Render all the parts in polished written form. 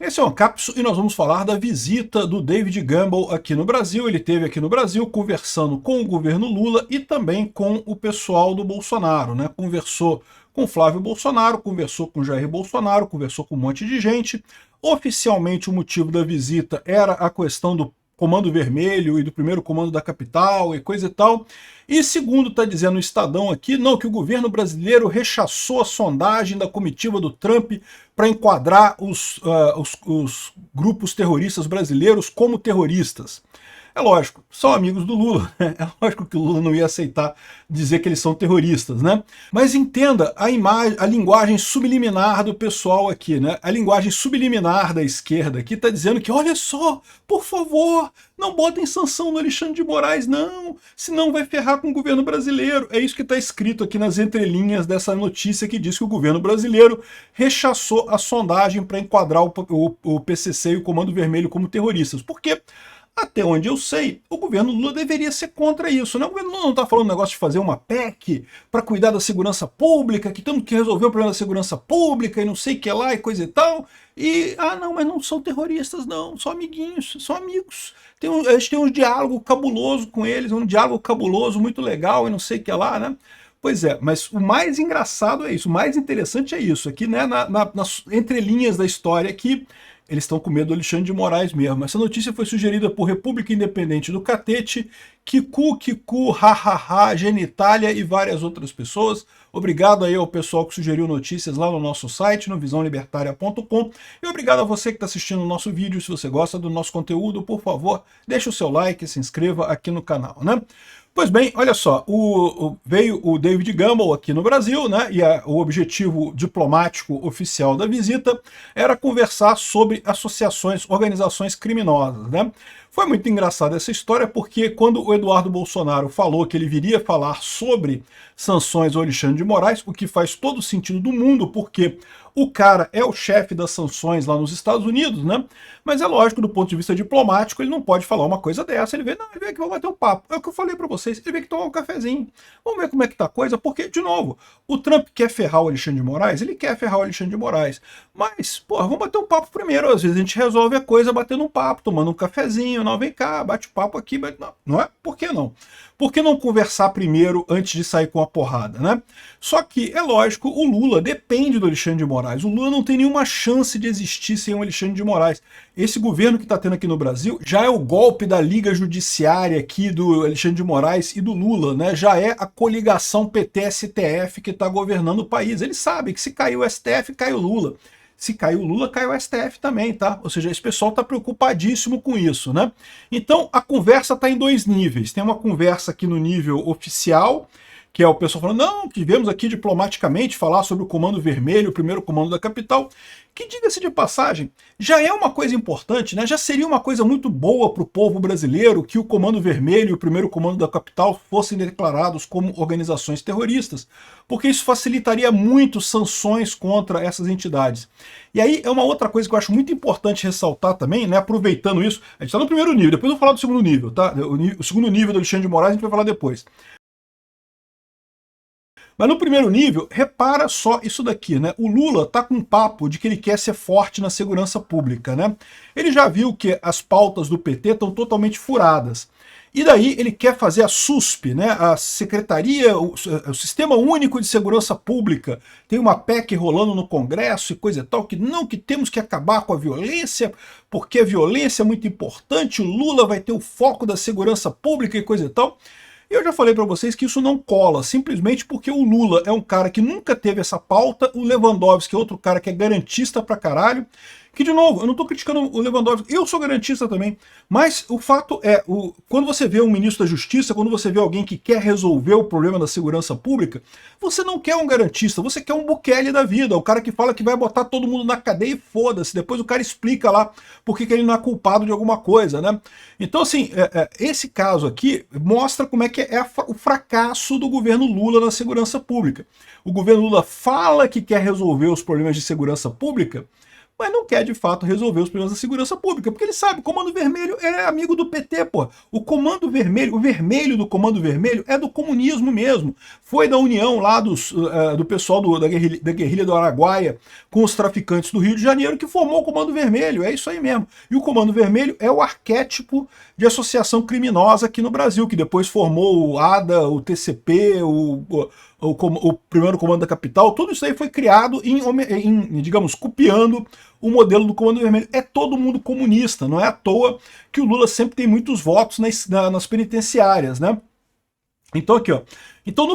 Esse é o Ancapso e nós vamos falar da visita do David Gamble aqui no Brasil. Ele esteve aqui no Brasil conversando com o governo Lula e também com o pessoal do Bolsonaro, né? Conversou com Flávio Bolsonaro, conversou com Jair Bolsonaro, conversou com um monte de gente. Oficialmente o motivo da visita era a questão do Comando Vermelho e do primeiro comando da capital e coisa e tal. E segundo está dizendo o Estadão aqui, não, que o governo brasileiro rechaçou a sondagem da comitiva do Trump para enquadrar os grupos terroristas brasileiros como terroristas. É lógico, são amigos do Lula, né? É lógico que o Lula não ia aceitar dizer que eles são terroristas, né? Mas entenda a linguagem subliminar do pessoal aqui, né? A linguagem subliminar da esquerda aqui está dizendo que, olha só, por favor, não botem sanção no Alexandre de Moraes, não, senão vai ferrar com o governo brasileiro. É isso que está escrito aqui nas entrelinhas dessa notícia que diz que o governo brasileiro rechaçou a sondagem para enquadrar o PCC e o Comando Vermelho como terroristas. Por quê? Até onde eu sei, o governo Lula deveria ser contra isso, né? O governo Lula não está falando negócio de fazer uma PEC para cuidar da segurança pública, que temos que resolver o problema da segurança pública e não sei o que lá e coisa e tal. E, não, mas não são terroristas não, são amiguinhos, são amigos. A gente tem um diálogo cabuloso com eles, um diálogo cabuloso, muito legal e não sei o que lá, né? Pois é, mas o mais engraçado é isso, o mais interessante é isso, aqui, né, nas entrelinhas da história aqui, eles estão com medo do Alexandre de Moraes mesmo. Essa notícia foi sugerida por República Independente do Catete, Kiku, Hahaha, Genitalia e várias outras pessoas. Obrigado aí ao pessoal que sugeriu notícias lá no nosso site, no visãolibertaria.com. E obrigado a você que está assistindo o nosso vídeo. Se você gosta do nosso conteúdo, por favor, deixe o seu like e se inscreva aqui no canal, né? Pois bem, olha só, veio o David Gamble aqui no Brasil, né? E o objetivo diplomático oficial da visita era conversar sobre associações, organizações criminosas, né? Foi muito engraçada essa história porque quando o Eduardo Bolsonaro falou que ele viria falar sobre sanções ao Alexandre de Moraes, o que faz todo o sentido do mundo, porque o cara é o chefe das sanções lá nos Estados Unidos, né? Mas é lógico, do ponto de vista diplomático, ele não pode falar uma coisa dessa. Ele vê, não, ele vem aqui, vamos bater um papo. É o que eu falei para vocês, ele vem aqui tomar um cafezinho. Vamos ver como é que tá a coisa, porque, de novo, o Trump quer ferrar o Alexandre de Moraes, ele quer ferrar o Alexandre de Moraes. Mas, porra, vamos bater um papo primeiro. Às vezes a gente resolve a coisa batendo um papo, tomando um cafezinho. Não, vem cá, bate papo aqui. Não é? Por que não? Por que não conversar primeiro antes de sair com a porrada, né? Só que, é lógico, o Lula depende do Alexandre de Moraes. O Lula não tem nenhuma chance de existir sem o Alexandre de Moraes. Esse governo que está tendo aqui no Brasil já é o golpe da Liga Judiciária aqui do Alexandre de Moraes e do Lula, né? Já é a coligação PT-STF que está governando o país. Ele sabe que se cair o STF, cai o Lula. Se caiu o Lula, caiu o STF também, tá? Ou seja, esse pessoal está preocupadíssimo com isso, né? Então, a conversa está em dois níveis. Tem uma conversa aqui no nível oficial, que é o pessoal falando, não, que viemos aqui diplomaticamente falar sobre o Comando Vermelho, o primeiro comando da capital, que, diga-se de passagem, já é uma coisa importante, né? Já seria uma coisa muito boa para o povo brasileiro que o Comando Vermelho e o primeiro comando da capital fossem declarados como organizações terroristas, porque isso facilitaria muito sanções contra essas entidades. E aí é uma outra coisa que eu acho muito importante ressaltar também, né? Aproveitando isso, a gente está no primeiro nível, depois eu vou falar do segundo nível, tá? O segundo nível do Alexandre de Moraes a gente vai falar depois. Mas no primeiro nível, repara só isso daqui, né? O Lula tá com um papo de que ele quer ser forte na segurança pública, né? Ele já viu que as pautas do PT estão totalmente furadas. E daí ele quer fazer a SUSP, né? A Secretaria, o Sistema Único de Segurança Pública. Tem uma PEC rolando no Congresso e coisa e tal, que não, que temos que acabar com a violência, porque a violência é muito importante, o Lula vai ter o foco da segurança pública e coisa e tal. Eu já falei para vocês que isso não cola, simplesmente porque o Lula é um cara que nunca teve essa pauta, o Lewandowski é outro cara que é garantista pra caralho, que, de novo, eu não estou criticando o Lewandowski, eu sou garantista também, mas o fato é, quando você vê um ministro da Justiça, quando você vê alguém que quer resolver o problema da segurança pública, você não quer um garantista, você quer um Bukele da vida, o cara que fala que vai botar todo mundo na cadeia e foda-se, depois o cara explica lá por que ele não é culpado de alguma coisa, né? Então, assim, esse caso aqui mostra como é que é o fracasso do governo Lula na segurança pública. O governo Lula fala que quer resolver os problemas de segurança pública, mas não quer, de fato, resolver os problemas da segurança pública, porque ele sabe, o Comando Vermelho é amigo do PT, pô. O Comando Vermelho, o vermelho do Comando Vermelho é do comunismo mesmo. Foi da união lá do pessoal da guerrilha do Araguaia com os traficantes do Rio de Janeiro que formou o Comando Vermelho, é isso aí mesmo. E o Comando Vermelho é o arquétipo de associação criminosa aqui no Brasil, que depois formou o ADA, o TCP, o primeiro comando da capital. Tudo isso aí foi criado digamos, copiando o modelo do Comando Vermelho. É todo mundo comunista, não é à toa que o Lula sempre tem muitos votos nas penitenciárias, né? Então aqui, ó. Então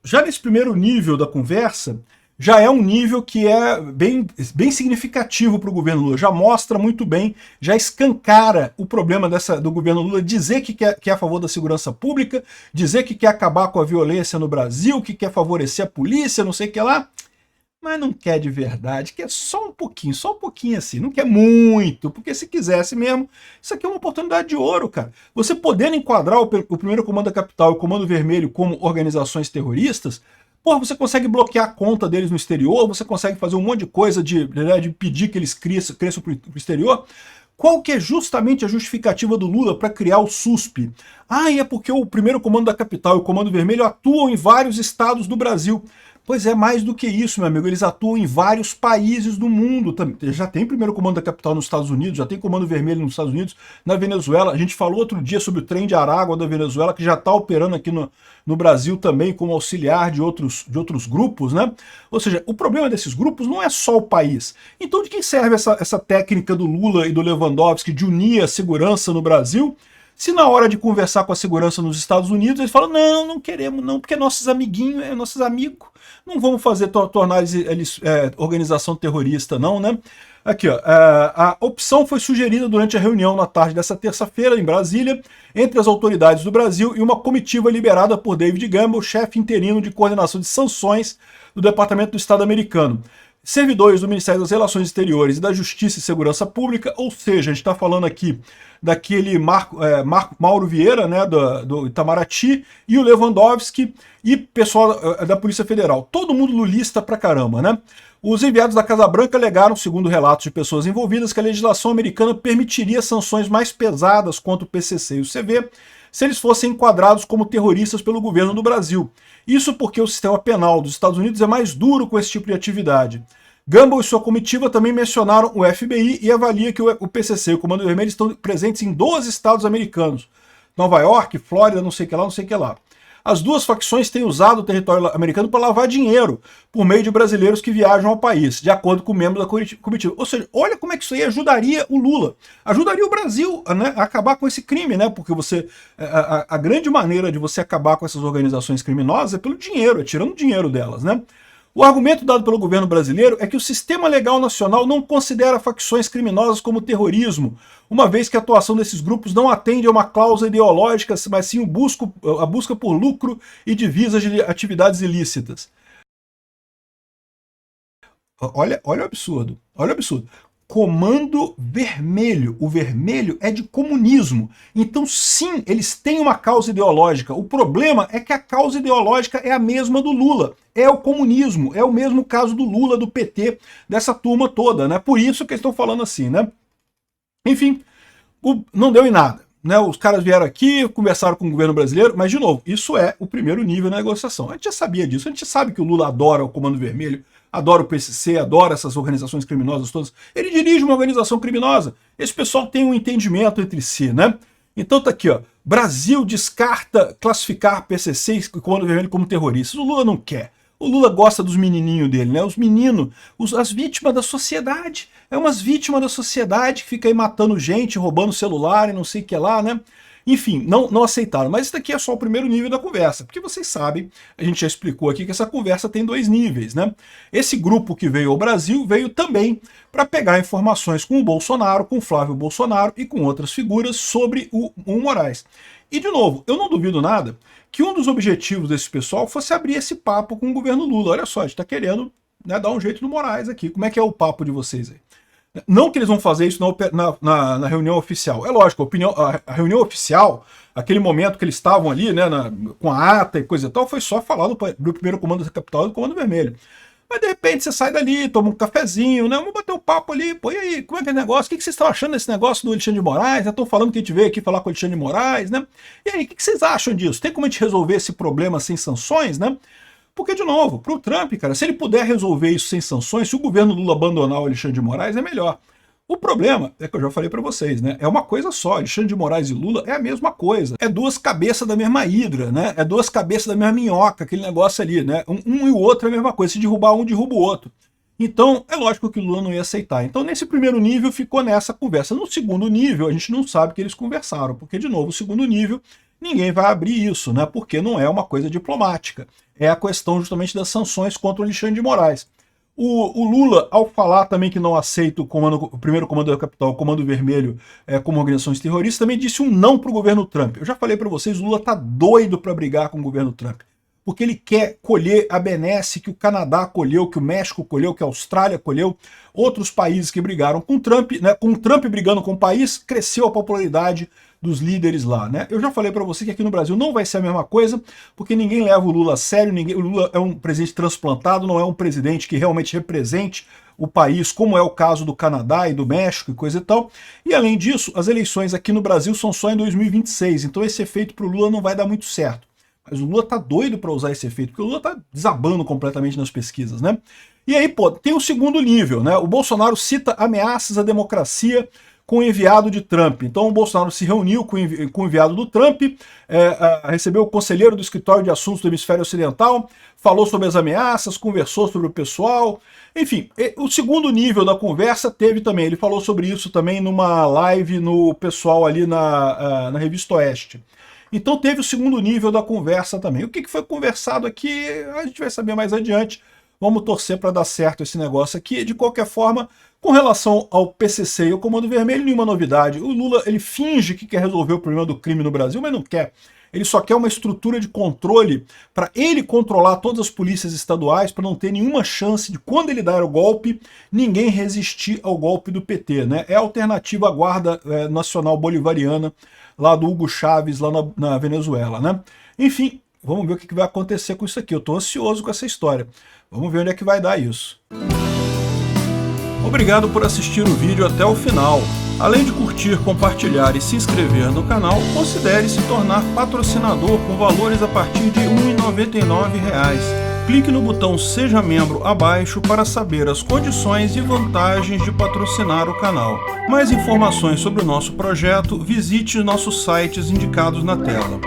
já nesse primeiro nível da conversa, já é um nível que é bem significativo para o governo Lula, já mostra muito bem, já escancara o problema do governo Lula dizer que é a favor da segurança pública, dizer que quer acabar com a violência no Brasil, que quer favorecer a polícia, não sei o que lá, mas não quer de verdade, quer só um pouquinho assim, não quer muito, porque se quisesse mesmo, isso aqui é uma oportunidade de ouro, cara. Você podendo enquadrar o primeiro Comando da Capital e o Comando Vermelho como organizações terroristas, porra, você consegue bloquear a conta deles no exterior, você consegue fazer um monte de coisa de pedir que eles cresçam para o exterior. Qual que é justamente a justificativa do Lula para criar o SUSP? É porque o primeiro Comando da Capital e o Comando Vermelho atuam em vários estados do Brasil. Pois é, mais do que isso, meu amigo, eles atuam em vários países do mundo. Já tem primeiro Comando da Capital nos Estados Unidos, já tem Comando Vermelho nos Estados Unidos, na Venezuela. A gente falou outro dia sobre o trem de Aragua da Venezuela, que já está operando aqui no Brasil também como auxiliar de outros grupos, né? Ou seja, o problema desses grupos não é só o país. Então de quem serve essa técnica do Lula e do Lewandowski de unir a segurança no Brasil, se na hora de conversar com a segurança nos Estados Unidos eles falam, não queremos não, porque nossos amiguinhos, nossos amigos, não vamos tornar eles organização terrorista não, né? Aqui, ó, a opção foi sugerida durante a reunião na tarde dessa terça-feira em Brasília, entre as autoridades do Brasil e uma comitiva liderada por David Gamble, chefe interino de coordenação de sanções do Departamento do Estado americano. Servidores do Ministério das Relações Exteriores e da Justiça e Segurança Pública, ou seja, a gente está falando aqui daquele Mauro Vieira, né, do Itamaraty, e o Lewandowski e pessoal da Polícia Federal. Todo mundo lulista pra caramba, né? Os enviados da Casa Branca alegaram, segundo relatos de pessoas envolvidas, que a legislação americana permitiria sanções mais pesadas contra o PCC e o CV se eles fossem enquadrados como terroristas pelo governo do Brasil. Isso porque o sistema penal dos Estados Unidos é mais duro com esse tipo de atividade. Gamble e sua comitiva também mencionaram o FBI e avalia que o PCC e o Comando Vermelho estão presentes em 12 estados americanos. Nova York, Flórida, não sei o que lá, não sei o que lá. As duas facções têm usado o território americano para lavar dinheiro por meio de brasileiros que viajam ao país, de acordo com membros da comitiva. Ou seja, olha como é que isso aí ajudaria o Lula, ajudaria o Brasil, né, a acabar com esse crime, né? Porque a grande maneira de você acabar com essas organizações criminosas é pelo dinheiro, é tirando o dinheiro delas, né? O argumento dado pelo governo brasileiro é que o sistema legal nacional não considera facções criminosas como terrorismo, uma vez que a atuação desses grupos não atende a uma cláusula ideológica, mas sim a busca por lucro e divisas de atividades ilícitas. Olha o absurdo, olha o absurdo. Comando Vermelho. O vermelho é de comunismo. Então, sim, eles têm uma causa ideológica. O problema é que a causa ideológica é a mesma do Lula. É o comunismo. É o mesmo caso do Lula, do PT, dessa turma toda, né? Por isso que eles estão falando assim, né? Enfim, não deu em nada, né? Os caras vieram aqui, conversaram com o governo brasileiro, mas, de novo, isso é o primeiro nível da negociação. A gente já sabia disso. A gente sabe que o Lula adora o Comando Vermelho, adora o PCC, adora essas organizações criminosas todas. Ele dirige uma organização criminosa. Esse pessoal tem um entendimento entre si, né? Então tá aqui, ó. Brasil descarta classificar PCC e Comando Vermelho como terroristas. O Lula não quer. O Lula gosta dos menininhos dele, né? Os meninos, as vítimas da sociedade. É umas vítimas da sociedade que fica aí matando gente, roubando celular e não sei o que lá, né? Enfim, não aceitaram. Mas isso daqui é só o primeiro nível da conversa, porque vocês sabem, a gente já explicou aqui que essa conversa tem dois níveis, né? Esse grupo que veio ao Brasil veio também para pegar informações com o Bolsonaro, com o Flávio Bolsonaro e com outras figuras sobre o Moraes. E, de novo, eu não duvido nada que um dos objetivos desse pessoal fosse abrir esse papo com o governo Lula. Olha só, a gente está querendo, né, dar um jeito no Moraes aqui. Como é que é o papo de vocês aí? Não que eles vão fazer isso na reunião oficial. É lógico, a reunião oficial, aquele momento que eles estavam ali, né, com a ata e coisa e tal, foi só falar do primeiro Comando da Capital e do Comando Vermelho. Mas de repente você sai dali, toma um cafezinho, né? Vamos bater um papo ali, pô, e aí, como é que é o negócio? O que vocês estão achando desse negócio do Alexandre de Moraes? Estão falando que a gente veio aqui falar com o Alexandre de Moraes, né? E aí, o que vocês acham disso? Tem como a gente resolver esse problema sem sanções, né? Porque, de novo, para o Trump, cara, se ele puder resolver isso sem sanções, se o governo Lula abandonar o Alexandre de Moraes, é melhor. O problema é que eu já falei para vocês, né? É uma coisa só. Alexandre de Moraes e Lula é a mesma coisa. É duas cabeças da mesma hidra, né? É duas cabeças da mesma minhoca, aquele negócio ali, né? Um e o outro é a mesma coisa. Se derrubar um, derruba o outro. Então, é lógico que o Lula não ia aceitar. Então, nesse primeiro nível, ficou nessa conversa. No segundo nível, a gente não sabe que eles conversaram, porque, de novo, o segundo nível, ninguém vai abrir isso, né? Porque não é uma coisa diplomática. É a questão justamente das sanções contra o Alexandre de Moraes. O Lula, ao falar também que não aceita o primeiro comando da capital, o Comando Vermelho, como organizações terroristas, também disse um não para o governo Trump. Eu já falei para vocês, o Lula tá doido para brigar com o governo Trump, porque ele quer colher a benesse que o Canadá colheu, que o México colheu, que a Austrália colheu, outros países que brigaram com o Trump, né? Com o Trump brigando com o país, cresceu a popularidade dos líderes lá, né? Eu já falei para você que aqui no Brasil não vai ser a mesma coisa, porque ninguém leva o Lula a sério, o Lula é um presidente transplantado, não é um presidente que realmente represente o país, como é o caso do Canadá e do México e coisa e tal. E além disso, as eleições aqui no Brasil são só em 2026, então esse efeito para o Lula não vai dar muito certo. Mas o Lula tá doido para usar esse efeito, porque o Lula tá desabando completamente nas pesquisas, né? E aí, pô, tem o segundo nível, né? O Bolsonaro cita ameaças à democracia com o enviado de Trump. Então o Bolsonaro se reuniu com o enviado do Trump, recebeu o conselheiro do escritório de assuntos do hemisfério ocidental, falou sobre as ameaças, conversou sobre o pessoal, enfim. O segundo nível da conversa teve também, ele falou sobre isso também numa live no pessoal ali na Revista Oeste. Então teve o segundo nível da conversa também. O que foi conversado aqui, a gente vai saber mais adiante. Vamos torcer para dar certo esse negócio aqui. De qualquer forma, com relação ao PCC e ao Comando Vermelho, nenhuma novidade. O Lula, ele finge que quer resolver o problema do crime no Brasil, mas não quer. Ele só quer uma estrutura de controle para ele controlar todas as polícias estaduais, para não ter nenhuma chance de, quando ele dar o golpe, ninguém resistir ao golpe do PT, né? É a alternativa à Guarda Nacional Bolivariana, lá do Hugo Chávez, lá na Venezuela, né? Enfim, vamos ver o que vai acontecer com isso aqui. Eu estou ansioso com essa história. Vamos ver onde é que vai dar isso. Obrigado por assistir o vídeo até o final. Além de curtir, compartilhar e se inscrever no canal, considere se tornar patrocinador com valores a partir de R$ 1,99. Clique no botão Seja Membro abaixo para saber as condições e vantagens de patrocinar o canal. Mais informações sobre o nosso projeto, visite nossos sites indicados na tela.